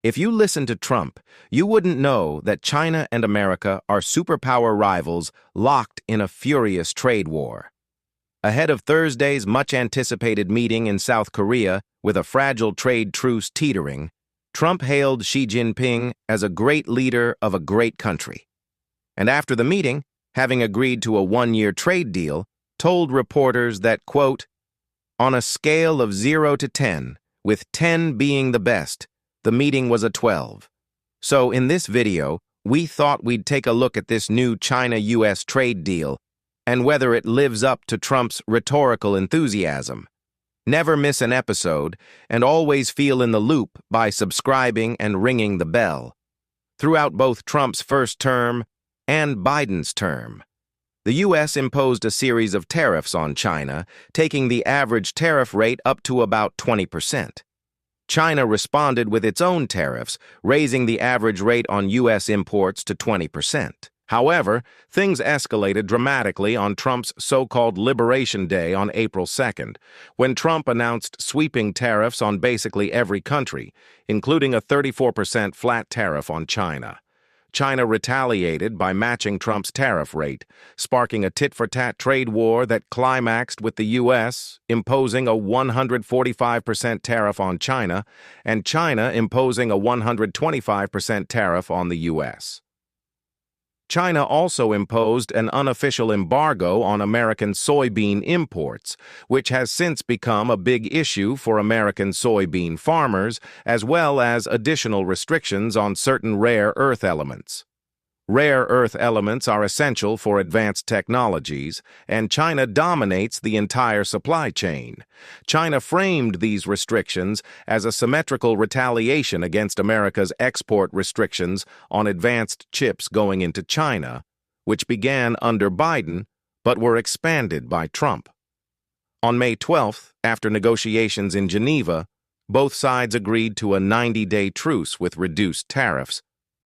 If you listen to Trump, you wouldn't know that China and America are superpower rivals locked in a furious trade war. Ahead of Thursday's much-anticipated meeting in South Korea, with a fragile trade truce teetering, Trump hailed Xi Jinping as a great leader of a great country. And after the meeting, having agreed to a one-year trade deal, told reporters that, quote, "On a scale of 0 to 10, with 10 being the best, the meeting was a 12. So in this video, we thought we'd take a look at this new China-US trade deal and whether it lives up to Trump's rhetorical enthusiasm. Never miss an episode, and always feel in the loop by subscribing and ringing the bell. Throughout both Trump's first term and Biden's term, the U.S. imposed a series of tariffs on China, taking the average tariff rate up to about 20%. China responded with its own tariffs, raising the average rate on U.S. imports to 20%. However, things escalated dramatically on Trump's so-called Liberation Day on April 2nd, when Trump announced sweeping tariffs on basically every country, including a 34% flat tariff on China. China retaliated by matching Trump's tariff rate, sparking a tit-for-tat trade war that climaxed with the U.S. imposing a 145% tariff on China and China imposing a 125% tariff on the U.S. China also imposed an unofficial embargo on American soybean imports, which has since become a big issue for American soybean farmers, as well as additional restrictions on certain rare earth elements. Rare earth elements are essential for advanced technologies, and China dominates the entire supply chain. China framed these restrictions as a symmetrical retaliation against America's export restrictions on advanced chips going into China, which began under Biden but were expanded by Trump. On May 12th, after negotiations in Geneva, both sides agreed to a 90-day truce with reduced tariffs,